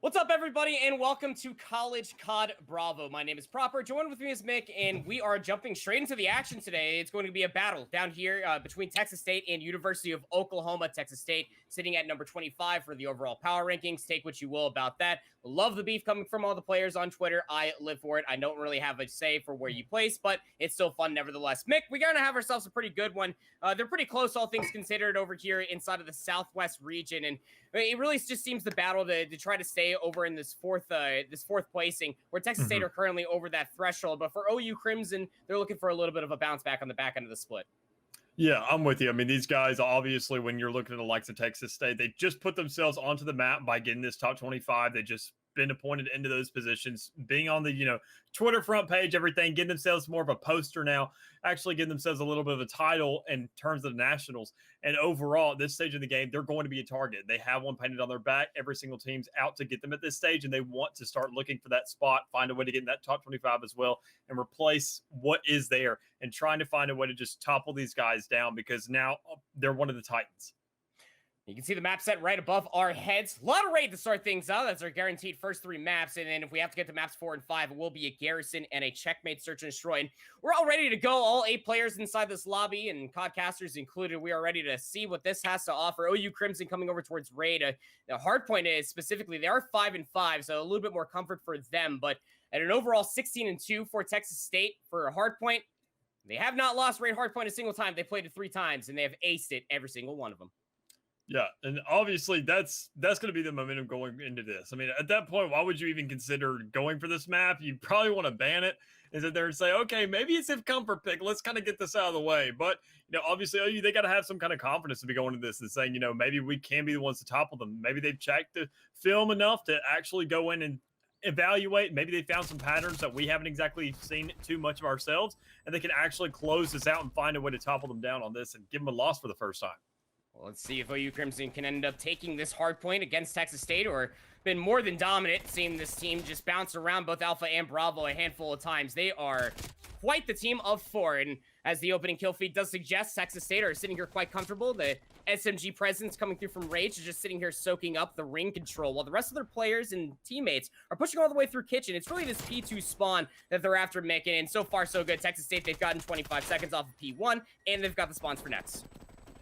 What's up, everybody, and welcome to College COD Bravo. My name is Proper. Joined with me is Mick, and we are jumping straight into the action today. It's going to be a battle down here between Texas State and University of Oklahoma. Texas State sitting at number 25 for the overall power rankings. Take what you will about that. Love the beef coming from all the players on Twitter. I live for it. I don't really have a say for where you place, but it's still fun nevertheless. Mick, we're going to have ourselves a pretty good one. They're pretty close, all things considered, over here inside of the Southwest region, and it really just seems the battle to try to stay over in this fourth placing, where Texas State are currently over that threshold. But for OU Crimson, they're looking for a little bit of a bounce back on the back end of the split. Yeah, I'm with you. I mean, these guys, obviously, when you're looking at the likes of Texas State, they just put themselves onto the map by getting this top 25. They just been appointed into those positions, being on the, Twitter front page, everything, getting themselves more of a poster now, actually getting themselves a little bit of a title in terms of the nationals. And overall, at this stage of the game, they're going to be a target. They have one painted on their back. Every single team's out to get them at this stage, and they want to start looking for that spot, find a way to get in that top 25 as well, and replace what is there, and trying to find a way to just topple these guys down, because now they're one of the Titans. You can see the map set right above our heads. A lot of raid to start things out. That's our guaranteed first three maps. And then if we have to get to maps 4 and 5, it will be a garrison and a checkmate search and destroy. And we're all ready to go. All 8 players inside this lobby, and codcasters included. We are ready to see what this has to offer. OU Crimson coming over towards raid. The hard point is specifically they are 5 and 5, so a little bit more comfort for them. But at an overall 16 and 2 for Texas State for a hard point, they have not lost raid hard point a single time. They played it 3 times, and they have aced it every single one of them. Yeah, and obviously that's going to be the momentum going into this. I mean, at that point, why would you even consider going for this map? You probably want to ban it and sit there and say, okay, maybe it's a comfort pick. Let's kind of get this out of the way. But, obviously, OU, they got to have some kind of confidence to be going into this and saying, maybe we can be the ones to topple them. Maybe they've checked the film enough to actually go in and evaluate. Maybe they found some patterns that we haven't exactly seen too much of ourselves, and they can actually close this out and find a way to topple them down on this and give them a loss for the first time. Well, let's see if OU Crimson can end up taking this hard point against Texas State, or been more than dominant, seeing this team just bounce around both Alpha and Bravo a handful of times. They are quite the team of 4, and as the opening kill feed does suggest, Texas State are sitting here quite comfortable. The SMG presence coming through from Rage is just sitting here soaking up the ring control, while the rest of their players and teammates are pushing all the way through Kitchen. It's really this P2 spawn that they're after making, and so far so good. Texas State, they've gotten 25 seconds off of P1, and they've got the spawns for nets.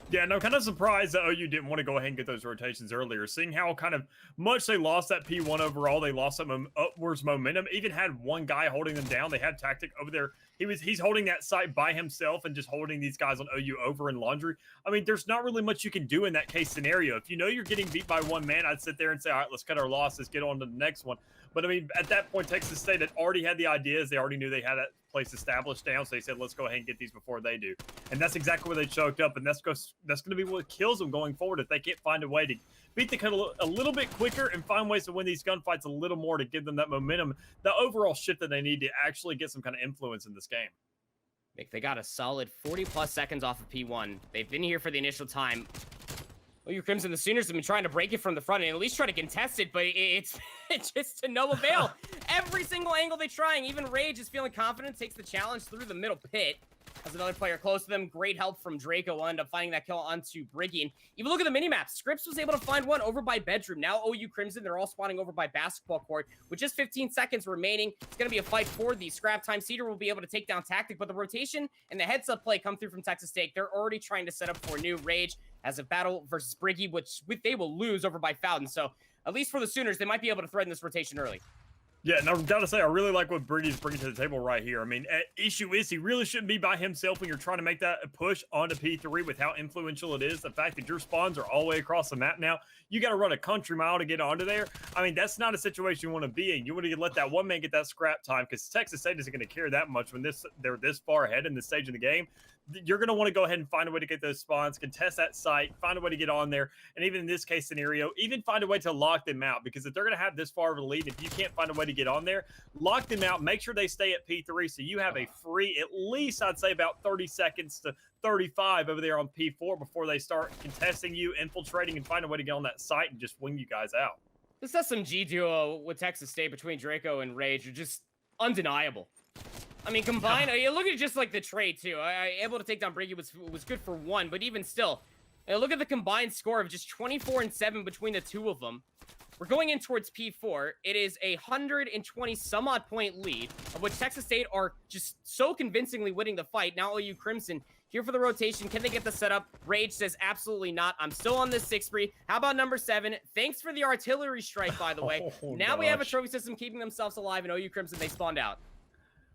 Yeah, no, kind of surprised that OU didn't want to go ahead and get those rotations earlier, seeing how kind of much they lost that P1 overall. They lost some upwards momentum, even had one guy holding them down. They had Tactic over there. He's holding that site by himself and just holding these guys on OU over in laundry. I mean, there's not really much you can do in that case scenario. If you know you're getting beat by one man, I'd sit there and say, all right, let's cut our losses, get on to the next one. But, I mean, at that point, Texas State had already had the ideas. They already knew they had that place established down, so they said, let's go ahead and get these before they do. And that's exactly where they choked up, and that's going to be what kills them going forward if they can't find a way to beat the cut a little bit quicker and find ways to win these gunfights a little more to give them that momentum, the overall shift that they need to actually get some kind of influence in this game. They got a solid 40-plus seconds off of P1. They've been here for the initial time. OU Crimson, the Sooners have been trying to break it from the front and at least try to contest it, but it's just to no avail. Every single angle they're trying, even Rage is feeling confident, takes the challenge through the middle pit. Has another player close to them. Great help from Draco. Will end up finding that kill onto Briggy. And even look at the minimap. Scripps was able to find one over by Bedroom. Now OU Crimson, they're all spawning over by Basketball Court. With just 15 seconds remaining, it's going to be a fight for the scrap time. Cedar will be able to take down Tactic, but the rotation and the heads-up play come through from Texas State. They're already trying to set up for new Rage as a battle versus Briggy, which they will lose over by Fountain. So at least for the Sooners, they might be able to threaten this rotation early. Yeah, and I've got to say, I really like what Briggy's bringing to the table right here. I mean, issue is he really shouldn't be by himself when you're trying to make that push onto P3 with how influential it is. The fact that your spawns are all the way across the map now, you got to run a country mile to get onto there. I mean, that's not a situation you want to be in. You want to let that one man get that scrap time, because Texas State isn't going to care that much when they're this far ahead in this stage of the game. You're going to want to go ahead and find a way to get those spawns, contest that site, find a way to get on there, and even in this case scenario, even find a way to lock them out, because if they're going to have this far of a lead, if you can't find a way to get on there, lock them out, make sure they stay at P3 so you have a free, at least I'd say about 30 seconds to 35 over there on P4 before they start contesting you, infiltrating, and find a way to get on that site and just wing you guys out. This SMG duo with Texas State between Draco and Rage are just undeniable. I mean, combined, look at just like the trade too. Able to take down Briggy was good for 1, but even still, look at the combined score of just 24 and 7 between the two of them. we're going in towards P4. It is a 120 some odd point lead, of which Texas State are just so convincingly winning the fight. Now OU Crimson here for the rotation. Can they get the setup? Rage says absolutely not. I'm still on this 6 free. How about number 7? Thanks for the artillery strike, by the way. Now we have a trophy system keeping themselves alive, and OU Crimson, they spawned out.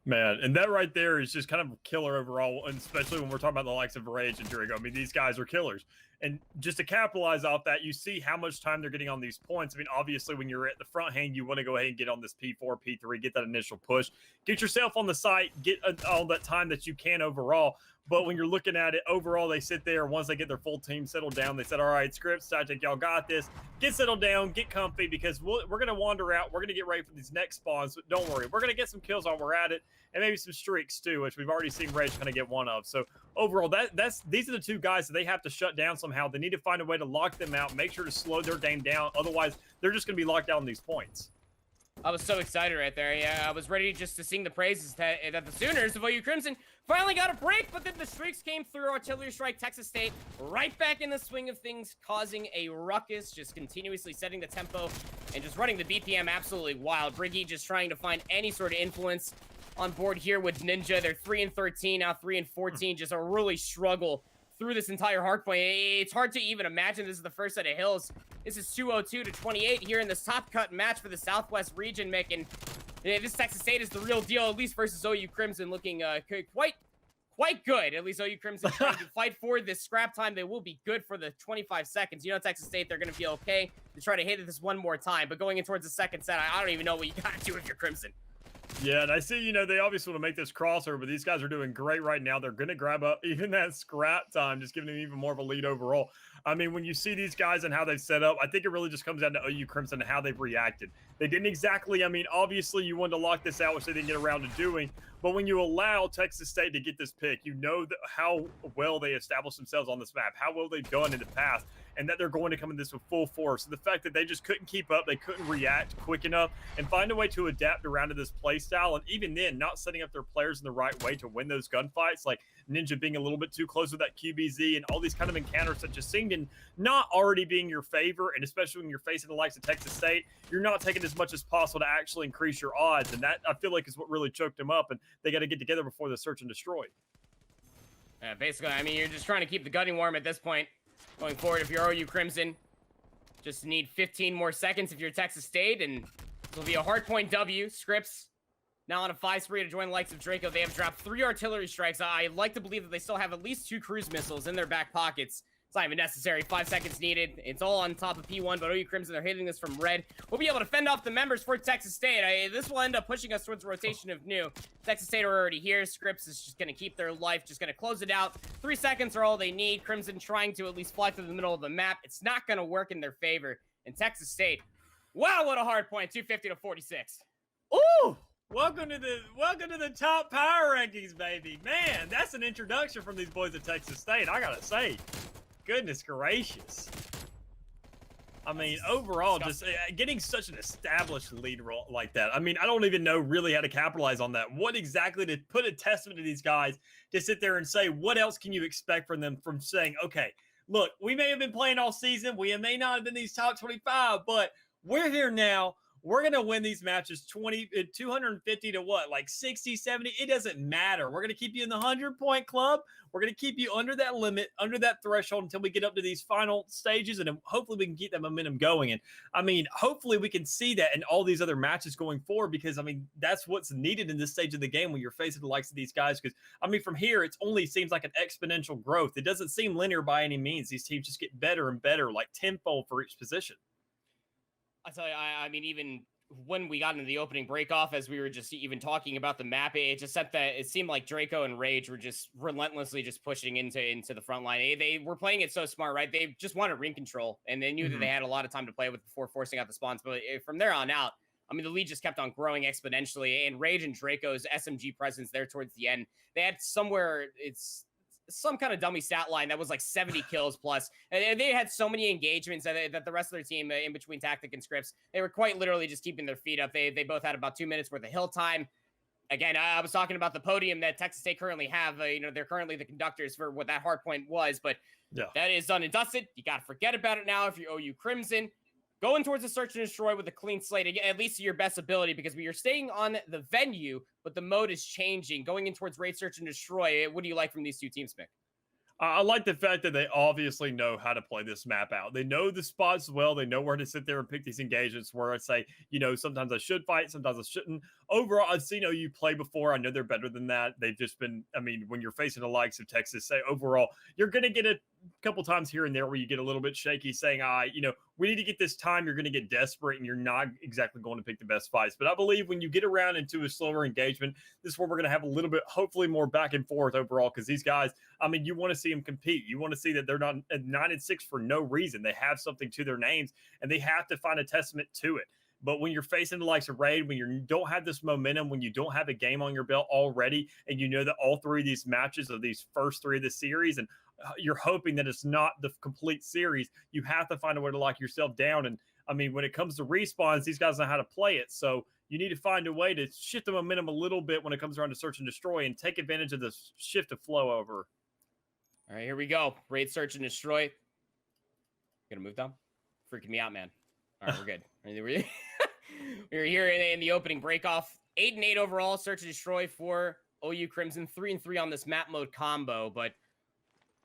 Man, and that right there is just kind of a killer overall, and especially when we're talking about the likes of Rage and Draco. I mean, these guys are killers. And just to capitalize off that, you see how much time they're getting on these points. I mean, obviously, when you're at the front hand, you want to go ahead and get on this P4, P3, get that initial push, get yourself on the site, get all that time that you can overall. But when you're looking at it overall, they sit there. Once they get their full team settled down, they said, all right, Scripps, Static, y'all got this. Get settled down, get comfy, because we're going to wander out. We're going to get ready for these next spawns. But don't worry, we're going to get some kills while we're at it, and maybe some streaks too, which we've already seen Rage kind of get one of. So overall, these are the two guys that they have to shut down somehow. They need to find a way to lock them out, make sure to slow their game down. Otherwise, they're just going to be locked out on these points. I was so excited right there. Yeah, I was ready just to sing the praises that the Sooners of OU Crimson finally got a break, but then the streaks came through. Artillery strike, Texas State right back in the swing of things, causing a ruckus, just continuously setting the tempo and just running the BPM absolutely wild. Briggy just trying to find any sort of influence on board here with Ninja. They're 3-13, now 3-14, just a really struggle through this entire hardpoint. It's hard to even imagine this is the first set of hills. This is 202-28 here in this top cut match for the Southwest region, Mick. And this Texas State is the real deal, at least versus OU Crimson, looking quite good. At least OU Crimson trying to fight for this scrap time. They will be good for the 25 seconds. You know, Texas State, they're going to be okay to try to hit this one more time. But going in towards the second set, I don't even know what you got to do if you're Crimson. Yeah, and I see, you know, they obviously want to make this crossover, but these guys are doing great right now. They're going to grab up even that scrap time, just giving them even more of a lead overall. I mean, when you see these guys and how they've set up, I think it really just comes down to OU Crimson and how they've reacted. They didn't exactly, I mean, obviously you wanted to lock this out, which they didn't get around to doing. But when you allow Texas State to get this pick, you know how well they established themselves on this map, how well they've done in the past, and that they're going to come in this with full force. So the fact that they just couldn't keep up, they couldn't react quick enough and find a way to adapt around to this play style, and even then, not setting up their players in the right way to win those gunfights, like Ninja being a little bit too close with that QBZ and all these kind of encounters that just seemed in not already being your favor, and especially when you're facing the likes of Texas State, you're not taking as much as possible to actually increase your odds, and that, I feel like, is what really choked them up, and they got to get together before the search and destroy. Yeah, basically, I mean, you're just trying to keep the gunning warm at this point. Going forward, if you're OU Crimson, just need 15 more seconds if you're Texas State, and it'll be a hardpoint W. Scripps now on a 5 spree to join the likes of Draco. They have dropped 3 artillery strikes. I like to believe that they still have at least 2 cruise missiles in their back pockets. It's not even necessary. 5 seconds needed. It's all on top of P1, but OU Crimson, they're hitting this from red. We'll be able to fend off the members for Texas State. This will end up pushing us towards a rotation of new. Texas State are already here. Scripps is just going to keep their life, just going to close it out. 3 seconds are all they need. Crimson trying to at least fly through the middle of the map. It's not going to work in their favor. And Texas State, wow, what a hard point. 250-46. Ooh! Welcome to the top power rankings, baby. Man, that's an introduction from these boys at Texas State, I gotta say. Goodness gracious. I mean, overall, just getting such an established lead role like that. I mean, I don't even know really how to capitalize on that. What exactly to put a testament to these guys to sit there and say, what else can you expect from them from saying, okay, look, we may have been playing all season. We may not have been these top 25, but we're here now. We're going to win these matches 250 to what, like 60, 70? It doesn't matter. We're going to keep you in the 100-point club. We're going to keep you under that limit, under that threshold until we get up to these final stages, and hopefully we can keep that momentum going. And, I mean, hopefully we can see that in all these other matches going forward because, I mean, that's what's needed in this stage of the game when you're facing the likes of these guys because, I mean, from here, it only seems like an exponential growth. It doesn't seem linear by any means. These teams just get better and better, like tenfold for each position. I tell you, I mean, even when we got into the opening break off, as we were just even talking about the map, it just set that it seemed like Draco and Rage were just relentlessly just pushing into the front line. They were playing it so smart, right? They just wanted ring control, and they knew that they had a lot of time to play with before forcing out the spawns. But from there on out, I mean, the lead just kept on growing exponentially, and Rage and Draco's SMG presence there towards the end, they had somewhere, it's some kind of dummy stat line that was like 70 kills plus. And they had so many engagements that the rest of their team, in between Tactic and Scripps, they were quite literally just keeping their feet up. They both had about 2 minutes worth of hill time. Again, I was talking about the podium that Texas State currently have. They're currently the conductors for what that hard point was, but that is done and dusted. You got to forget about it now if you're OU Crimson. going towards the search and destroy with a clean slate, at least to your best ability, because we are staying on the venue, but the mode is changing. Going in towards raid, search, and destroy, what do you like from these two teams, Mick? I like the fact that they obviously know how to play this map out. They know the spots well. They know where to sit there and pick these engagements where I say, sometimes I should fight, sometimes I shouldn't. Overall, I've seen OU play before. I know they're better than that. They've just been, when you're facing the likes of Texas, say overall, you're going to get a couple times here and there where you get a little bit shaky saying, we need to get this time. You're going to get desperate and you're not exactly going to pick the best fights. But I believe when you get around into a slower engagement, this is where we're going to have a little bit, hopefully more back and forth overall, because these guys, you want to see them compete. You want to see that they're not at 9-6 for no reason. They have something to their names and they have to find a testament to it. But when you're facing the likes of Raid, when you don't have this momentum, when you don't have a game on your belt already, and you know that all three of these matches of these first three of the series, and you're hoping that it's not the complete series, you have to find a way to lock yourself down. And when it comes to respawns, these guys know how to play it. So you need to find a way to shift the momentum a little bit when it comes around to search and destroy and take advantage of the shift of flow over. All right, here we go. Raid, search, and destroy. Gonna move down? Freaking me out, man. All right, we're good. We're here in the opening break-off. 8-8 overall, search and destroy for OU Crimson. 3-3 on this map mode combo, but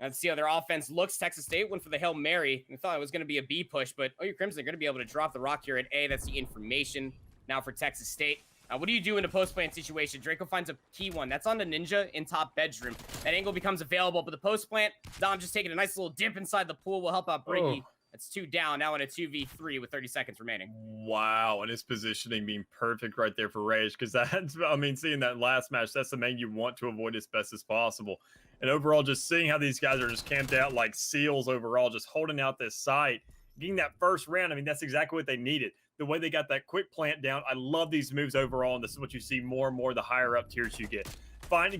let's see how their offense looks. Texas State went for the Hail Mary. We thought it was going to be a B push, but OU Crimson are going to be able to drop the rock here at A. That's the information now for Texas State. What do you do in a post-plant situation? Draco finds a key one. That's on the Ninja in top bedroom. That angle becomes available, but the post-plant, Dom just taking a nice little dip inside the pool will help out Briggy. Oh. That's 2 down, now in a 2v3 with 30 seconds remaining. Wow, and his positioning being perfect right there for Rage, because that's, seeing that last match, that's the main you want to avoid as best as possible. And overall, just seeing how these guys are just camped out like seals overall, just holding out this site, getting that first round, that's exactly what they needed. The way they got that quick plant down, I love these moves overall, and this is what you see more and more the higher up tiers you get.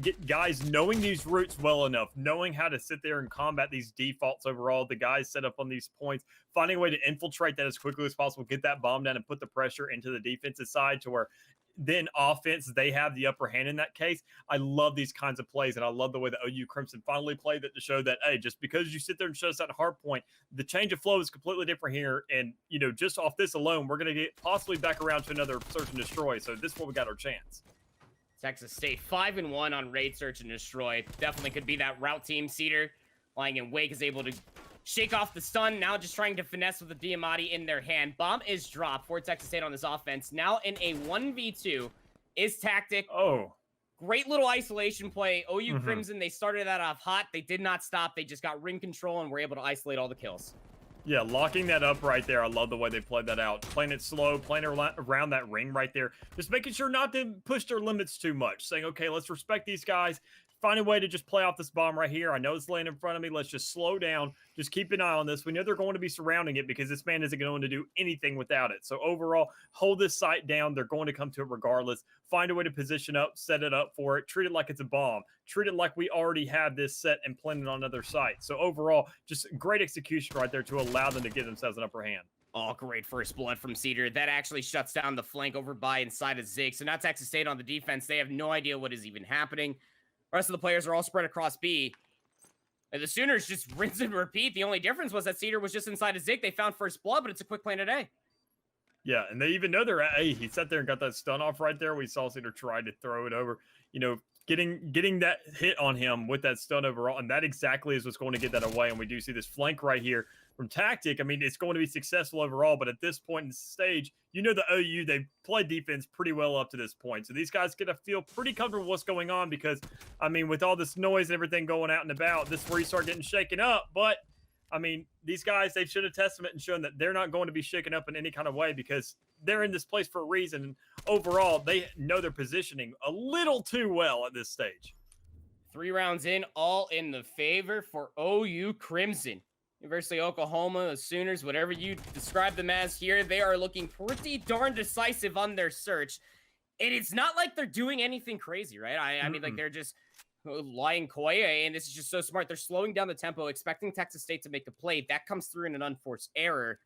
Get guys knowing these routes well enough, knowing how to sit there and combat these defaults overall, the guys set up on these points, finding a way to infiltrate that as quickly as possible, get that bomb down and put the pressure into the defensive side to where then offense, they have the upper hand in that case. I love these kinds of plays, and I love the way the OU Crimson finally played that to show that, hey, just because you sit there and show us that hard point, the change of flow is completely different here. And, just off this alone, we're going to get possibly back around to another search and destroy. So this is where we got our chance. Texas State 5-1 on raid, search, and destroy. Definitely could be that route team. Cedar lying in wake is able to shake off the stun. Now just trying to finesse with the Diamatti in their hand. Bomb is dropped for Texas State on this offense. Now in a 1v2 is Tactic. Oh. Great little isolation play. OU Crimson, they started that off hot. They did not stop. They just got ring control and were able to isolate all the kills. Yeah, locking that up right there. I love the way they played that out. Playing it slow, playing it around that ring right there. Just making sure not to push their limits too much. Saying, okay, let's respect these guys. Find a way to just play off this bomb right here. I know it's laying in front of me. Let's just slow down. Just keep an eye on this. We know they're going to be surrounding it because this man isn't going to do anything without it. So overall, hold this site down. They're going to come to it regardless. Find a way to position up, set it up for it. Treat it like it's a bomb. Treat it like we already have this set and planted on another site. So overall, just great execution right there to allow them to give themselves an upper hand. Oh, great first blood from Cedar. That actually shuts down the flank over by inside of Zig. So now Texas State on the defense, they have no idea what is even happening. The rest of the players are all spread across B. And the Sooners just rinse and repeat. The only difference was that Cedar was just inside of Zig. They found first blood, but it's a quick plant at A. Yeah, and they even know they're at A. He sat there and got that stun off right there. We saw Cedar try to throw it over. Getting that hit on him with that stun overall, and that exactly is what's going to get that away. And we do see this flank right here from Tactic. It's going to be successful overall, but at this point in the stage, the OU, they've played defense pretty well up to this point. So these guys get to feel pretty comfortable with what's going on because, with all this noise and everything going out and about, this is where you start getting shaken up. But, these guys, they've shown a testament and shown that they're not going to be shaken up in any kind of way because they're in this place for a reason. And overall, they know their positioning a little too well at this stage. 3 rounds in, all in the favor for OU Crimson. University of Oklahoma, the Sooners, whatever you describe them as here, they are looking pretty darn decisive on their search. And it's not like they're doing anything crazy, right? I mean, like, they're just lying coy, and this is just so smart. They're slowing down the tempo, expecting Texas State to make a play. That comes through in an unforced error.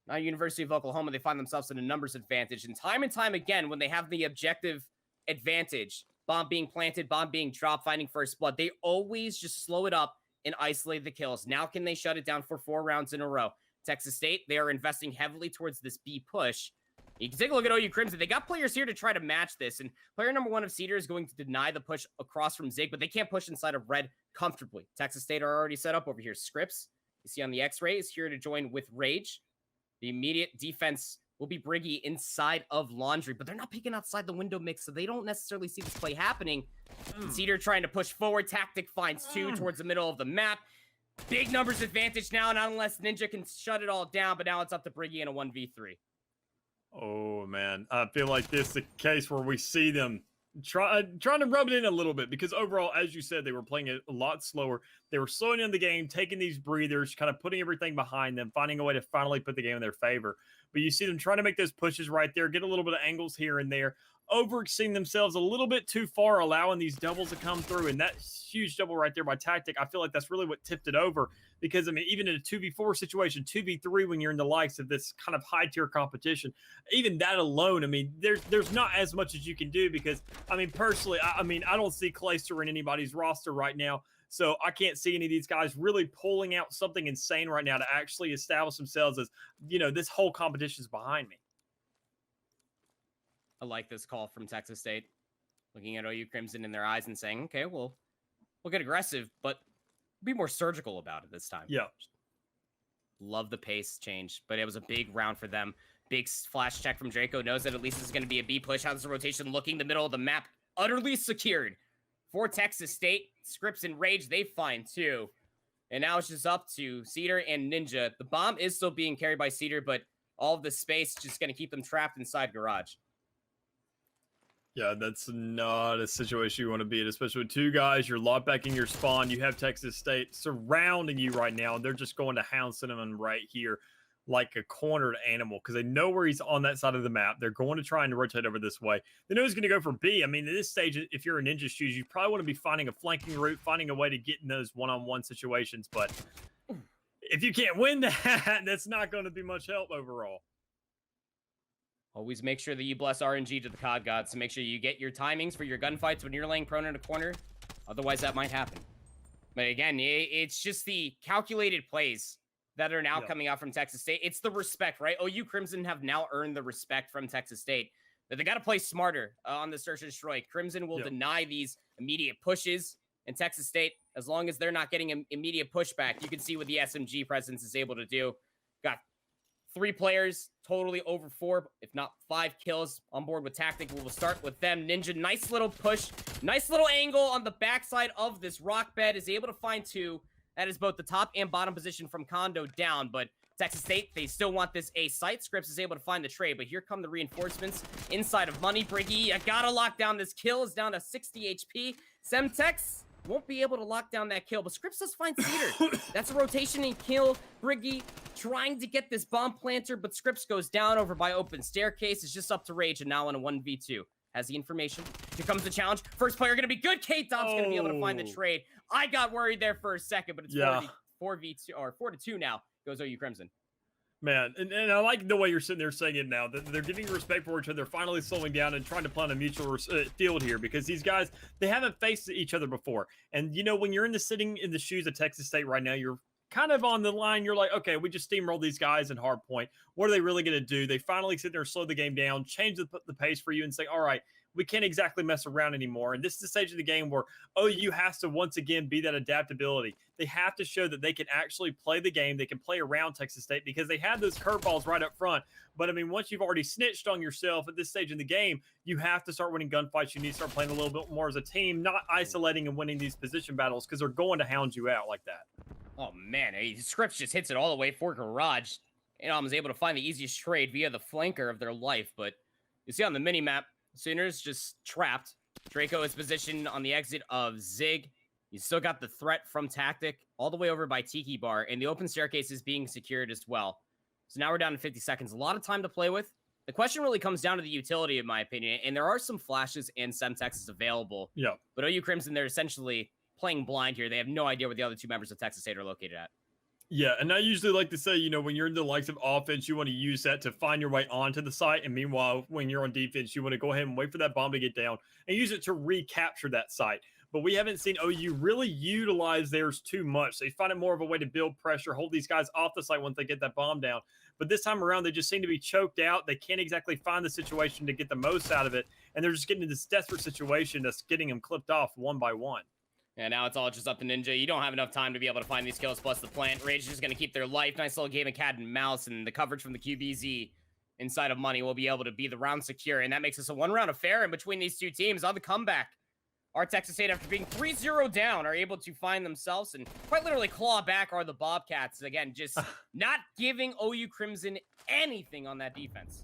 Now, University of Oklahoma, they find themselves in a numbers advantage. And time again, when they have the objective advantage, bomb being planted, bomb being dropped, finding first blood, they always just slow it up and isolate the kills. Now can they shut it down for 4 rounds in a row? Texas State, they are investing heavily towards this B push. You can take a look at OU Crimson. They got players here to try to match this, and player number 1 of Cedar is going to deny the push across from Zig, but they can't push inside of Red comfortably. Texas State are already set up over here. Scripps, you see on the X-ray, is here to join with Rage. The immediate defense will be Briggy inside of Laundry, but they're not picking outside the window mix, so they don't necessarily see this play happening. Cedar trying to push forward. Tactic finds 2 towards the middle of the map. Big numbers advantage now, not unless Ninja can shut it all down, but now it's up to Briggy in a 1v3. Oh, man. I feel like this is the case where we see them trying to rub it in a little bit, because overall, as you said, they were playing it a lot slower. They were slowing in the game, taking these breathers, kind of putting everything behind them, finding a way to finally put the game in their favor. But you see them trying to make those pushes right there, get a little bit of angles here and there, overextending themselves a little bit too far, allowing these doubles to come through. And that huge double right there by Tactic, I feel like that's really what tipped it over. Because, I mean, even in a 2v4 situation, 2v3 when you're in the likes of this kind of high-tier competition, even that alone, I mean, there's not as much as you can do because, I mean, personally, I don't see Clayster in anybody's roster right now. So I can't see any of these guys really pulling out something insane right now to actually establish themselves as, you know, this whole competition is behind me. I like this call from Texas State, looking at OU Crimson in their eyes and saying, okay, we'll get aggressive, but be more surgical about it this time. Yeah. Love the pace change, but it was a big round for them. Big flash check from Draco. Knows that at least this is going to be a B push. How's the rotation looking? The middle of the map utterly secured for Texas State. Scripps and Rage, they find 2. And now it's just up to Cedar and Ninja. The bomb is still being carried by Cedar, but all of the space just going to keep them trapped inside Garage. Yeah, that's not a situation you want to be in, especially with 2 guys. You're locked back in your spawn. You have Texas State surrounding you right now, and they're just going to hound Cinnamon right here like a cornered animal because they know where he's on that side of the map. They're going to try and rotate over this way. They know he's going to go for B. I mean, at this stage, if you're in Ninja's shoes, you probably want to be finding a flanking route, finding a way to get in those one-on-one situations. But if you can't win that, that's not going to be much help overall. Always make sure that you bless RNG to the COD gods to make sure you get your timings for your gunfights when you're laying prone in a corner. Otherwise, that might happen. But again, it's just the calculated plays that are now coming out from Texas State. It's the respect, right? OU Crimson have now earned the respect from Texas State. That they got to play smarter on the search and destroy. Crimson will deny these immediate pushes. And Texas State, as long as they're not getting an immediate pushback, you can see what the SMG presence is able to do. Got 3 players, totally over 4, if not 5 kills on board with Tactic. We will start with them. Ninja, nice little push, nice little angle on the backside of this rock bed, is able to find 2. That is both the top and bottom position from Condo down, but Texas State, they still want this A site. Scripps is able to find the trade, but here come the reinforcements inside of Money. Briggy, I gotta lock down this kill, is down to 60 HP. Semtex won't be able to lock down that kill, but Scripps does find Cedar. That's a rotation and kill. Briggy trying to get this bomb planter, but Scripps goes down over by open staircase. It's just up to Rage, and now in a 1v2. Has the information. Here comes the challenge. First player going to be good. K-Dot's going to be able to find the trade. I got worried there for a second, but it's 4v2 or 4-2 now. Goes OU Crimson. Man, and I like the way you're sitting there saying it now. They're giving respect for each other, finally slowing down and trying to play on a mutual field here because these guys, they haven't faced each other before. And, you know, when you're sitting in the shoes of Texas State right now, you're kind of on the line. You're like, okay, we just steamrolled these guys in hard point. What are they really going to do? They finally sit there and slow the game down, change the pace for you and say, all right, we can't exactly mess around anymore. And this is the stage of the game where OU has to once again be that adaptability. They have to show that they can actually play the game. They can play around Texas State because they had those curveballs right up front. But, I mean, once you've already snitched on yourself at this stage in the game, you have to start winning gunfights. You need to start playing a little bit more as a team, not isolating and winning these position battles because they're going to hound you out like that. Oh, man. Scripps just hits it all the way for Garage. And I was able to find the easiest trade via the flanker of their life. But you see on the mini-map, Sooners just trapped. Draco is positioned on the exit of Zig. You still got the threat from Tactic all the way over by Tiki Bar, and the open staircase is being secured as well. So now we're down to 50 seconds. A lot of time to play with. The question really comes down to the utility, in my opinion, and there are some flashes and Semtexes available. Yeah. But OU Crimson, they're essentially playing blind here. They have no idea where the other 2 members of Texas State are located at. Yeah, and I usually like to say, you know, when you're in the likes of offense, you want to use that to find your way onto the site. And meanwhile, when you're on defense, you want to go ahead and wait for that bomb to get down and use it to recapture that site. but we haven't seen OU really utilize theirs too much. They find it more of a way to build pressure, hold these guys off the site once they get that bomb down. But this time around, they just seem to be choked out. They can't exactly find the situation to get the most out of it, and they're just getting in this desperate situation that's getting them clipped off one by one. And now it's all just up to Ninja. You don't have enough time to be able to find these kills, plus the plant. Rage is just going to keep their life. Nice little game of cat and mouse, and the coverage from the QBZ inside of Money will be able to be the round secure, and that makes us a one-round affair in between these two teams. On the comeback, our Texas State, after being 3-0 down, are able to find themselves and quite literally claw back are the Bobcats. Again, just not giving OU Crimson anything on that defense.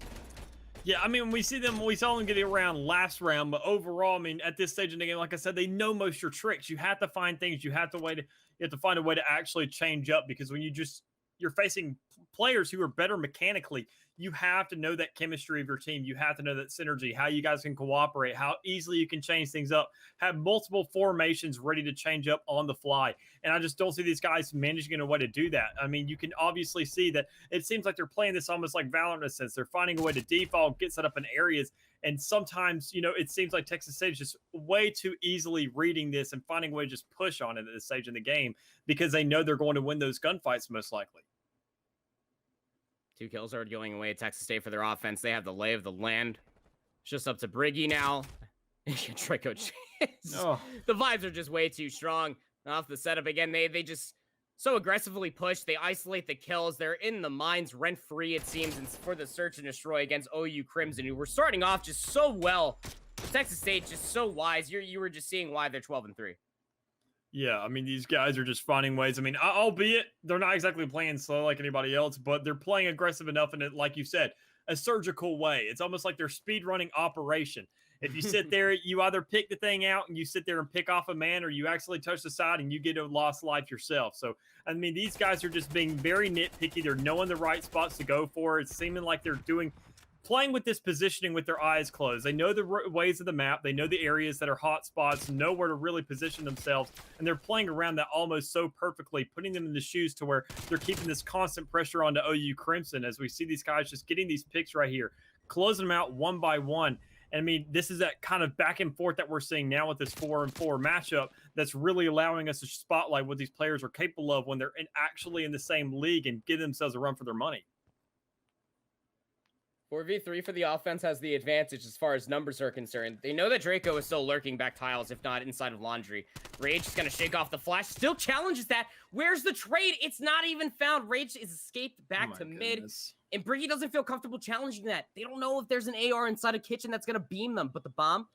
Yeah, I mean, we saw them getting around last round, but overall, I mean, at this stage in the game, like I said, they know most of your tricks. You have to find things. You have to find a way to actually change up, because when you're facing players who are better mechanically, you have to know that chemistry of your team. You have to know that synergy, how you guys can cooperate, how easily you can change things up, have multiple formations ready to change up on the fly. And I just don't see these guys managing in a way to do that. I mean, you can obviously see that it seems like they're playing this almost like Valorant in a sense. They're finding a way to default, get set up in areas. And sometimes, it seems like Texas State is just way too easily reading this and finding a way to just push on it at this stage in the game, because they know they're going to win those gunfights most likely. 2 kills are going away at Texas State for their offense. They have the lay of the land. It's just up to Briggy now. Draco. The vibes are just way too strong. Off the setup again, they just so aggressively push. They isolate the kills. They're in the mines rent-free, it seems, and for the search and destroy against OU Crimson, who were starting off just so well. Texas State just so wise. You were just seeing why they're 12-3. Yeah, I mean, these guys are just finding ways. I mean, albeit they're not exactly playing slow like anybody else, but they're playing aggressive enough in it, like you said, a surgical way. It's almost like they're speed running operation. If you sit there, you either pick the thing out and you sit there and pick off a man, or you actually touch the side and you get a lost life yourself. So, I mean, these guys are just being very nitpicky. They're knowing the right spots to go for. It's seeming like they're playing with this positioning with their eyes closed. They know the ways of the map. They know the areas that are hot spots, know where to really position themselves. And they're playing around that almost so perfectly, putting them in the shoes to where they're keeping this constant pressure onto OU Crimson, as we see these guys just getting these picks right here, closing them out one by one. And I mean, this is that kind of back and forth that we're seeing now with this 4-4 matchup that's really allowing us to spotlight what these players are capable of when they're actually in the same league and give themselves a run for their money. 4v3 for the offense has the advantage as far as numbers are concerned. They know that Draco is still lurking back tiles, if not inside of Laundry. Rage is going to shake off the flash. Still challenges that. Where's the trade? It's not even found. Rage is escaped back to mid. And Briggy doesn't feel comfortable challenging that. They don't know if there's an AR inside a kitchen that's going to beam them. But the bomb,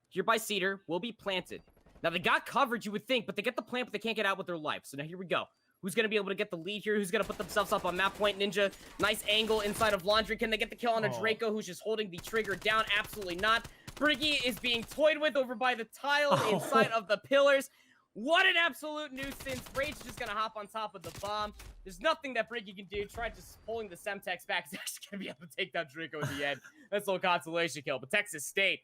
here by Cedar, will be planted. Now, they got coverage, you would think, but they get the plant, but they can't get out with their life. So now here we go. Who's going to be able to get the lead here? Who's going to put themselves up on map point? Ninja, nice angle inside of Laundry. Can they get the kill on a Draco who's just holding the trigger down? Absolutely not. Briggy is being toyed with over by the tile inside of the pillars. What an absolute nuisance. Rage is just going to hop on top of the bomb. There's nothing that Briggy can do. Try just pulling the Semtex back. He's actually going to be able to take down Draco at the end. That's a little consolation kill. But Texas State,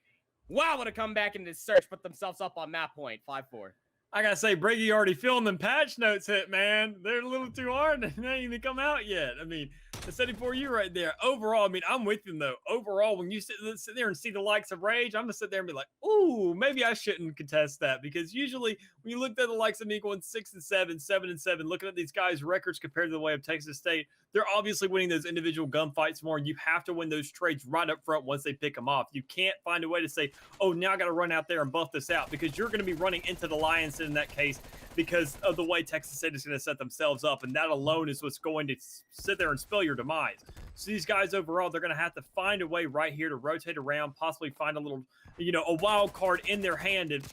wow, what a comeback in this search. Put themselves up on map point. 5-4. I gotta say, Briggy already feeling them patch notes hit, man. They're a little too hard. They ain't even come out yet. I mean, the 74U right there. Overall, I mean, I'm with him, though. Overall, when you sit there and see the likes of Rage, I'm going to sit there and be like, ooh, maybe I shouldn't contest that. Because usually, when you look at the likes of me going 6-7, 7-7, looking at these guys' records compared to the way of Texas State, they're obviously winning those individual gunfights more. You have to win those trades right up front once they pick them off. You can't find a way to say, oh, now I got to run out there and buff this out, because you're going to be running into the Lions in that case because of the way Texas State is going to set themselves up. And that alone is what's going to sit there and spell your demise. So these guys overall, they're going to have to find a way right here to rotate around, possibly find a little, a wild card in their hand and,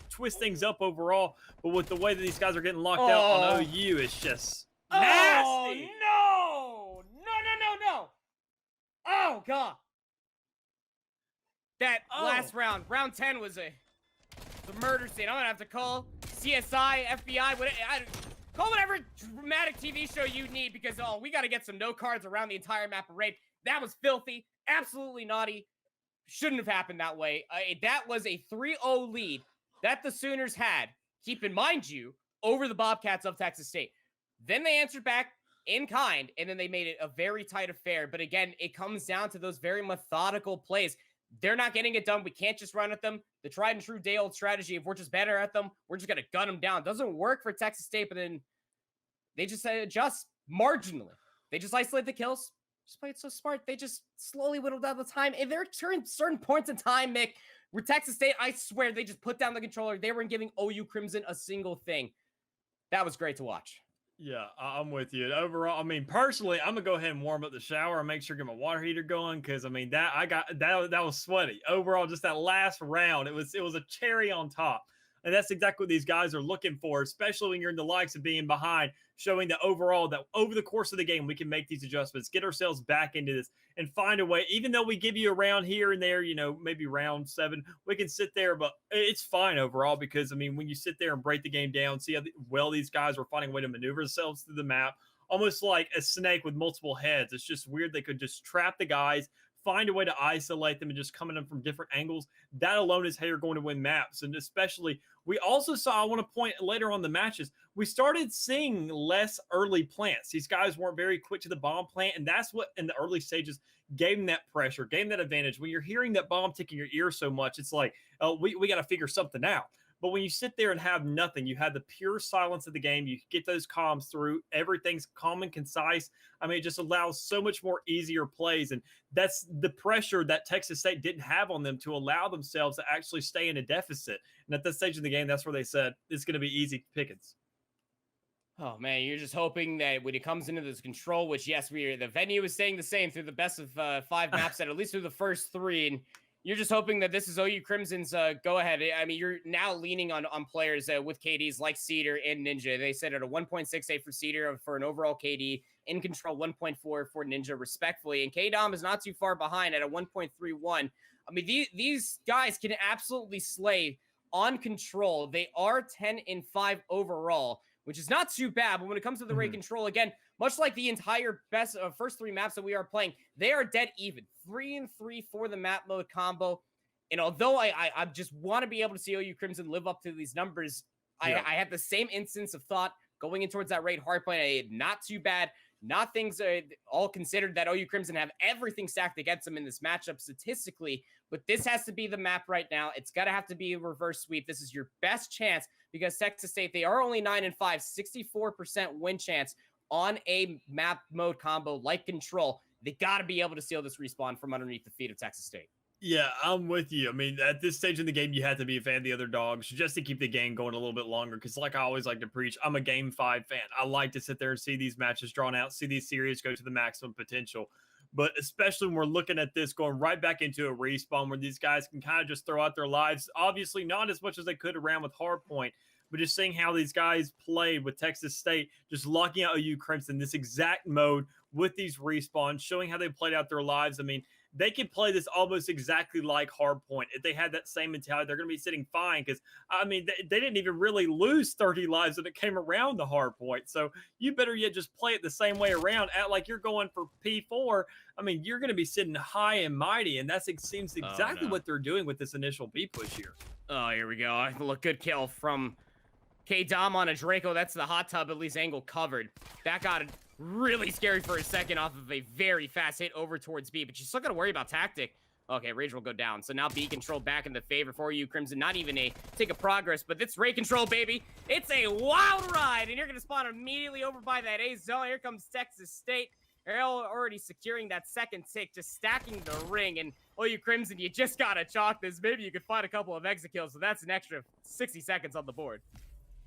twist things up overall. But with the way that these guys are getting locked out on OU, it's just nasty. No. Oh, God. That last round, round 10 was the murder scene. I'm going to have to call CSI, FBI, call whatever dramatic TV show you need, because, we got to get some no cards around the entire map of raid. That was filthy. Absolutely naughty. Shouldn't have happened that way. That was a 3-0 lead that the Sooners had, keep in mind over the Bobcats of Texas State. Then they answered back in kind, and then they made it a very tight affair. But again, it comes down to those very methodical plays. they're not getting it done. We can't just run at them. The tried and true day-old strategy, if we're just better at them, we're just going to gun them down. Doesn't work for Texas State, but then they just adjust marginally. They just isolate the kills. Just play it so smart. They just slowly whittle down the time. And there are certain points in time, Mick, where Texas State, I swear, they just put down the controller. They weren't giving OU Crimson a single thing. That was great to watch. Yeah, I'm with you. Overall, I mean, personally, I'm gonna go ahead and warm up the shower and make sure to get my water heater going because I mean that was sweaty. Overall, just that last round, it was a cherry on top. And that's exactly what these guys are looking for, especially when you're in the likes of being behind, showing that overall that over the course of the game, we can make these adjustments, get ourselves back into this and find a way. Even though we give you a round here and there, maybe round 7, we can sit there, but it's fine overall because, I mean, when you sit there and break the game down, see how well these guys were finding a way to maneuver themselves through the map, almost like a snake with multiple heads. It's just weird. They could just trap the guys, find a way to isolate them and just come at them from different angles. That alone is how you're going to win maps. And especially, we also saw, I want to point later on the matches, we started seeing less early plants. These guys weren't very quick to the bomb plant, and that's what in the early stages gave them that pressure, gave them that advantage. When you're hearing that bomb tick in your ear so much, it's like, oh, we got to figure something out. But when you sit there and have nothing, you have the pure silence of the game. You get those comms through. Everything's calm and concise. I mean, it just allows so much more easier plays. And that's the pressure that Texas State didn't have on them to allow themselves to actually stay in a deficit. And at this stage of the game, that's where they said it's going to be easy pickings. Oh, man, you're just hoping that when it comes into this control, which, yes, the venue is staying the same through the best of 5 maps, at least through the first 3. And you're just hoping that this is OU Crimson's go-ahead. I mean, you're now leaning on players with KDs like Cedar and Ninja. They said at a 1.68 for Cedar for an overall KD, in control 1.4 for Ninja, respectfully. And K-Dom is not too far behind at a 1.31. I mean, these guys can absolutely slay on control. They are 10-5 overall, which is not too bad. But when it comes to the raid control, again, much like the entire best first 3 maps that we are playing, they are dead even. 3-3 for the map mode combo. And although I just want to be able to see OU Crimson live up to these numbers, yeah. I had the same instance of thought going in towards that raid hardpoint. Not too bad. Not things all considered that OU Crimson have everything stacked against them in this matchup statistically, but this has to be the map right now. It's got to have to be a reverse sweep. This is your best chance because Texas State, they are only 9-5, 64% win chance on a map mode combo like control. They got to be able to steal this respawn from underneath the feet of Texas State. Yeah, I'm with you. I mean, at this stage in the game, you have to be a fan of the other dogs just to keep the game going a little bit longer. Because like I always like to preach, I'm a Game 5 fan. I like to sit there and see these matches drawn out, see these series go to the maximum potential. But especially when we're looking at this going right back into a respawn where these guys can kind of just throw out their lives. Obviously, not as much as they could around with Hardpoint, but just seeing how these guys played with Texas State, just locking out OU Crimson, this exact mode with these respawns, showing how they played out their lives. I mean, they could play this almost exactly like Hardpoint. If they had that same mentality, they're going to be sitting fine because, I mean, they didn't even really lose 30 lives when it came around the Hardpoint. So you better yet just play it the same way around, act like you're going for P4. I mean, you're going to be sitting high and mighty, and that seems exactly what they're doing with this initial B push here. Oh, here we go. Look, good kill from K-Dom on a Draco. That's the hot tub, at least angle covered. That got really scary for a second off of a very fast hit over towards B, but you still got to worry about tactic. Okay, Rage will go down. So now B control back in the favor for you, Crimson. Not even a take a progress, but it's raid control, baby. It's a wild ride, and you're going to spawn immediately over by that A zone. Here comes Texas State. They're already securing that second tick, just stacking the ring. And, oh, you Crimson, you just got to chalk this. Maybe you could find a couple of exit kills, so that's an extra 60 seconds on the board.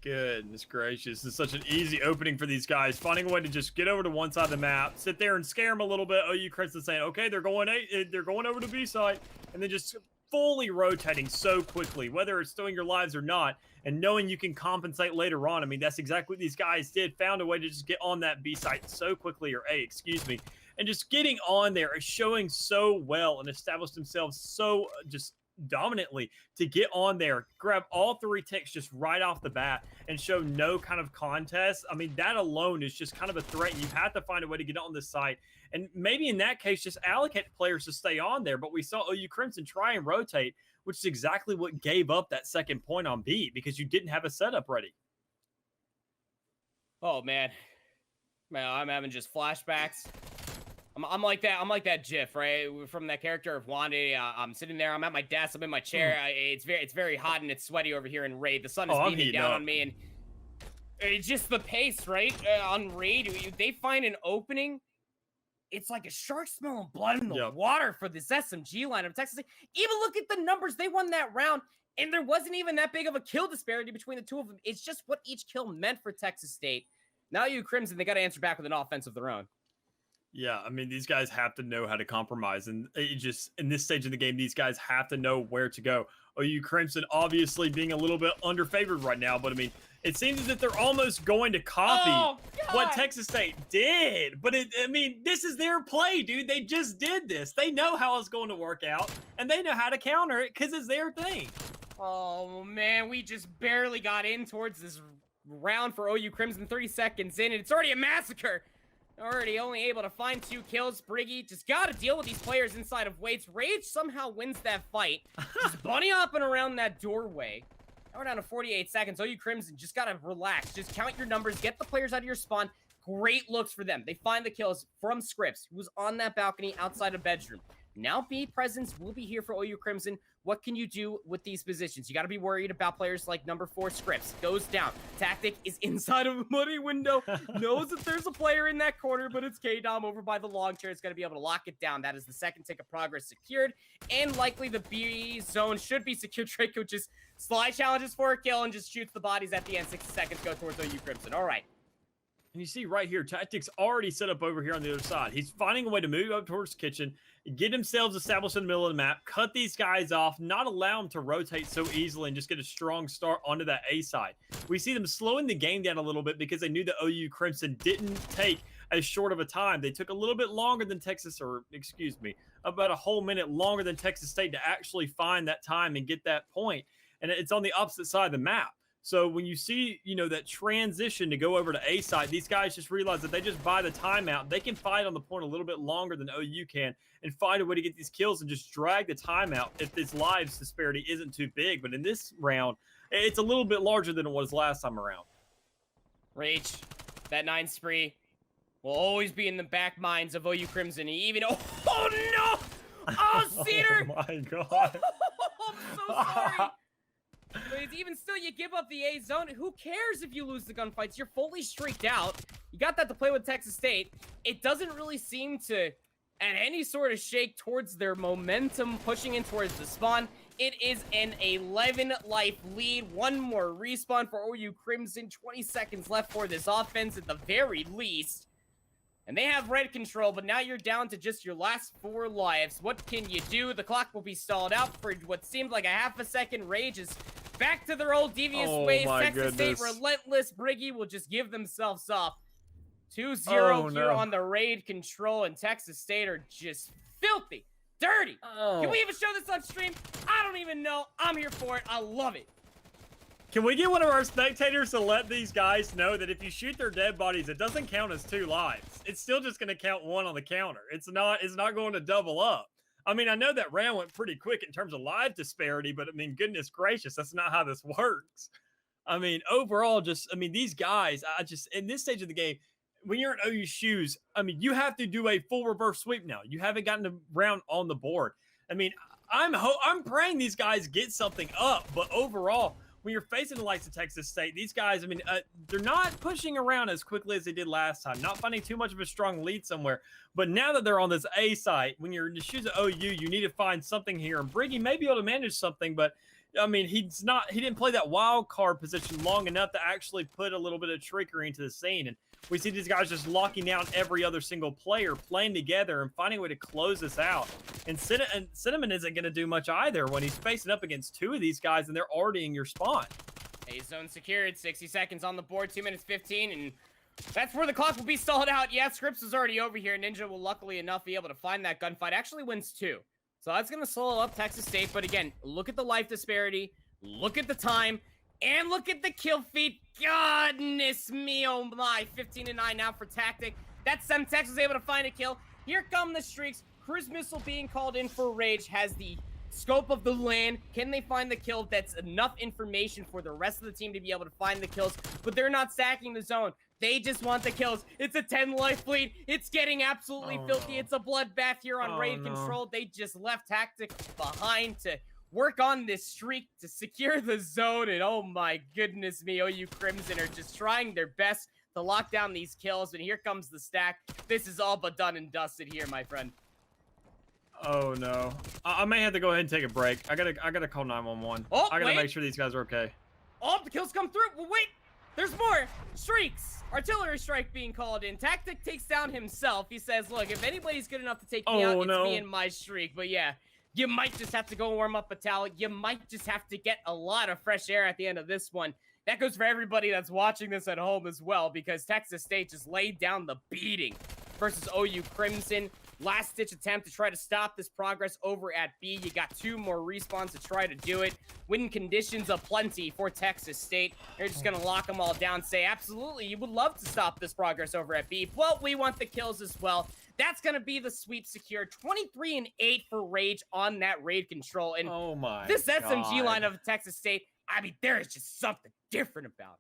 Goodness gracious. It's such an easy opening for these guys. Finding a way to just get over to one side of the map, sit there and scare them a little bit. OU Crimson saying, okay, they're going over to B side, and then just fully rotating so quickly, whether it's stealing your lives or not, and knowing you can compensate later on. I mean, that's exactly what these guys did. Found a way to just get on that B site so quickly, or A, excuse me, and just getting on there is showing so well and established themselves so just dominantly to get on there, grab all 3 ticks just right off the bat and show no kind of contest. I mean, that alone is just kind of a threat. You have to find a way to get on this site, and maybe in that case just allocate players to stay on there. But we saw OU Crimson try and rotate, which is exactly what gave up that second point on B, because you didn't have a setup ready. Oh man, I'm having just flashbacks I'm like that. I'm like that GIF, right, from that character of Wanda. I'm sitting there. I'm at my desk. I'm in my chair. It's very hot and it's sweaty over here in Raid. The sun is I'm beaming heating down up. on me, and it's just the pace, right? On Raid, they find an opening. It's like a shark smelling blood in the water for this SMG line of Texas. Even look at the numbers. They won that round, and there wasn't even that big of a kill disparity between the two of them. It's just what each kill meant for Texas State. Now you Crimson, they got to answer back with an offense of their own. Yeah, I mean, these guys have to know how to compromise. And it just, in this stage of the game, these guys have to know where to go. OU Crimson obviously being a little bit underfavored right now, but I mean, it seems as if they're almost going to copy what Texas State did. But I mean, this is their play, dude. They just did this. They know how it's going to work out, and they know how to counter it because it's their thing. Oh, man, we just barely got in towards this round for OU Crimson, 30 seconds in, and it's already a massacre. Already only able to find 2 kills. Briggy just got to deal with these players inside of Waits. Rage somehow wins that fight. Just bunny hopping around that doorway. Now we're down to 48 seconds. OU Crimson just got to relax. Just count your numbers. Get the players out of your spawn. Great looks for them. They find the kills from Scripps, who was on that balcony outside a bedroom. Now B presence will be here for OU Crimson. What can you do with these positions? You got to be worried about players like number 4 Scripps. Goes down. Tactic is inside of a muddy window. Knows that there's a player in that corner, but it's K-Dom over by the long chair. It's going to be able to lock it down. That is the second tick of progress secured. And likely the B zone should be secured. Draco just slide challenges for a kill and just shoots the bodies at the end. 60 seconds go towards OU Crimson. All right. And you see right here, Tactics already set up over here on the other side. He's finding a way to move up towards kitchen, get themselves established in the middle of the map, cut these guys off, not allow them to rotate so easily and just get a strong start onto that A side. We see them slowing the game down a little bit because they knew that OU Crimson didn't take as short of a time. They took a little bit longer than Texas, or excuse me, about a whole minute longer than Texas State to actually find that time and get that point. And it's on the opposite side of the map. So when you see, you know, that transition to go over to A side, these guys just realize that they just buy the timeout. They can fight on the point a little bit longer than OU can and find a way to get these kills and just drag the timeout if this lives disparity isn't too big. But in this round, it's a little bit larger than it was last time around. Rage, that 9 spree will always be in the back minds of OU Crimson. Even oh no! Oh, Cedar! Oh my God! I'm so sorry. But it's even still, you give up the A zone. Who cares if you lose the gunfights? You're fully streaked out. You got that to play with Texas State. It doesn't really seem to add any sort of shake towards their momentum pushing in towards the spawn. It is an 11-life lead. One more respawn for OU Crimson. 20 seconds left for this offense at the very least. And they have red control, but now you're down to just your last 4 lives. What can you do? The clock will be stalled out for what seemed like a half a second. Rage is back to their old devious ways. Texas State relentless. Briggy will just give themselves up. 2-0 here on the raid control, and Texas State are just filthy, dirty. Can we even show this on stream? I don't even know. I'm here for it. I love it. Can we get one of our spectators to let these guys know that if you shoot their dead bodies, it doesn't count as 2 lives. It's still just going to count 1 on the counter. It's not going to double up. I mean, I know that round went pretty quick in terms of live disparity, but I mean, goodness gracious, that's not how this works. I mean, overall, these guys, in this stage of the game, when you're in OU shoes, I mean, you have to do a full reverse sweep now. You haven't gotten a round on the board. I mean, I'm praying these guys get something up, but overall, when you're facing the likes of Texas State, these guys, they're not pushing around as quickly as they did last time, not finding too much of a strong lead somewhere. But now that they're on this A site, when you're in the shoes of OU, you need to find something here. And Briggy may be able to manage something, but I mean, he didn't play that wild card position long enough to actually put a little bit of trickery into the scene. And we see these guys just locking down every other single player, playing together and finding a way to close this out. And Cinnamon isn't going to do much either when he's facing up against 2 of these guys and they're already in your spawn. A zone secured, 60 seconds on the board, 2 minutes 15, and that's where the clock will be stalled out. Yeah, Scripps is already over here. Ninja will luckily enough be able to find that gunfight. Actually wins 2. So that's going to slow up Texas State. But again, look at the life disparity. Look at the time. And look at the kill feed. Goodness me, oh my. 15-9 now for Tactic. That's Semtex was able to find a kill. Here come the streaks. Cruise missile being called in for Rage has the scope of the land. Can they find the kill? That's enough information for the rest of the team to be able to find the kills, but they're not stacking the zone. They just want the kills. It's a 10 life lead. It's getting absolutely filthy. No. It's a bloodbath here on raid control. They just left tactics behind to work on this streak to secure the zone. And oh my goodness me, OU Crimson are just trying their best to lock down these kills. And here comes the stack. This is all but done and dusted here, my friend. Oh no. I may have to go ahead and take a break. I gotta call 911. Oh, I gotta wait. make sure these guys are okay. Oh, the kills come through. Well, wait. There's more. Streaks. Artillery strike being called in. Tactic takes down himself. He says, look, if anybody's good enough to take me out, it's me and my streak. But yeah, you might just have to go warm up a towel. You might just have to get a lot of fresh air at the end of this one. That goes for everybody that's watching this at home as well, because Texas State just laid down the beating versus OU Crimson. Last-ditch attempt to try to stop this progress over at B. You got 2 more respawns to try to do it. Win conditions aplenty for Texas State. They're just going to lock them all down, say, absolutely, you would love to stop this progress over at B. Well, we want the kills as well. That's going to be the sweep secure. 23-8 for Rage on that raid control. And oh my this God. SMG line of Texas State, I mean, there is just something different about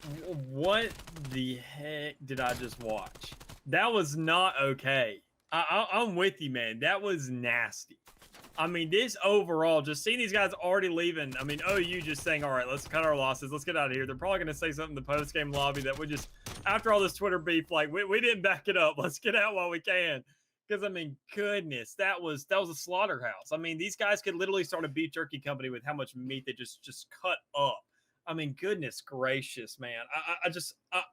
it. What the heck did I just watch? That was not okay. I'm with you, man. That was nasty. I mean, this overall, just seeing these guys already leaving. I mean, OU just saying, all right, let's cut our losses. Let's get out of here. They're probably going to say something in the post-game lobby that we just, after all this Twitter beef, like, we didn't back it up. Let's get out while we can. Because, I mean, goodness, that was a slaughterhouse. I mean, these guys could literally start a beef jerky company with how much meat they just cut up. I mean, goodness gracious, man.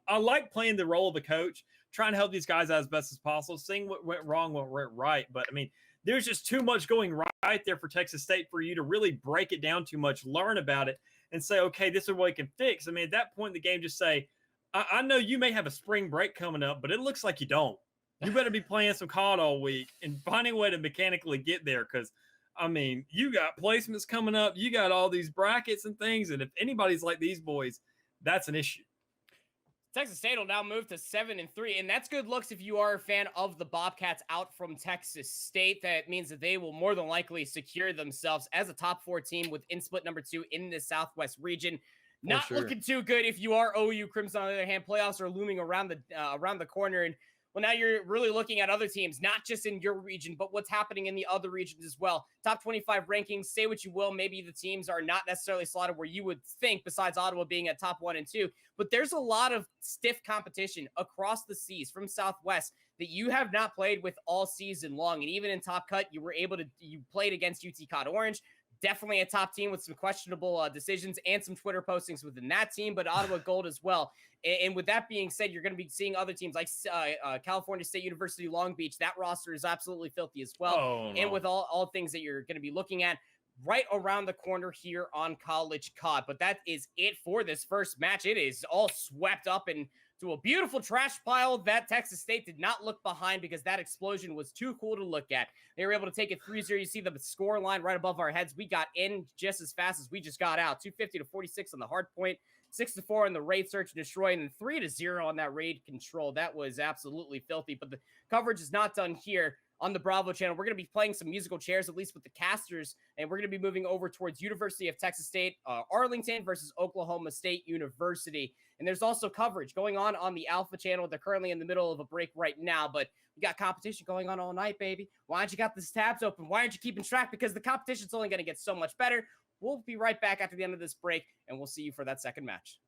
I like playing the role of a coach, trying to help these guys out as best as possible, seeing what went wrong, what went right. But, I mean, there's just too much going right there for Texas State for you to really break it down too much, learn about it, and say, okay, this is what we can fix. I mean, at that point in the game, just say, I know you may have a spring break coming up, but it looks like you don't. You better be playing some COD all week and finding a way to mechanically get there, because I mean, you got placements coming up. You got all these brackets and things. And if anybody's like these boys, that's an issue. Texas State will now move to 7-3, and that's good looks if you are a fan of the Bobcats out from Texas State. That means that they will more than likely secure themselves as a top 4 team within split number 2 in the Southwest region. Not looking too good if you are OU Crimson. On the other hand, playoffs are looming around the corner, and well, now you're really looking at other teams, not just in your region, but what's happening in the other regions as well. Top 25 rankings, say what you will, maybe the teams are not necessarily slotted where you would think, besides Ottawa being at top 1 and 2. But there's a lot of stiff competition across the seas from Southwest that you have not played with all season long. And even in Top Cut, you played against UT COD Orange. Definitely a top team with some questionable decisions and some Twitter postings within that team, but Ottawa Gold as well. And with that being said, you're going to be seeing other teams like California State University Long Beach. That roster is absolutely filthy as well. Oh, no. And with all things that you're going to be looking at right around the corner here on College COD. But that is it for this first match. It is all swept up into a beautiful trash pile that Texas State did not look behind because that explosion was too cool to look at. They were able to take it 3-0. You see the score line right above our heads. We got in just as fast as we just got out. 250-46 on the hard point, 6-4 on the raid search and destroy, and then 3-0 on that raid control. That was absolutely filthy, but the coverage is not done here. On the Bravo channel, we're going to be playing some musical chairs, at least with the casters, and we're going to be moving over towards University of Texas State, Arlington versus Oklahoma State University. And there's also coverage going on the Alpha channel. They're currently in the middle of a break right now, but we got competition going on all night, baby. Why aren't you got these tabs open? Why aren't you keeping track? Because the competition's only going to get so much better. We'll be right back after the end of this break, and we'll see you for that second match.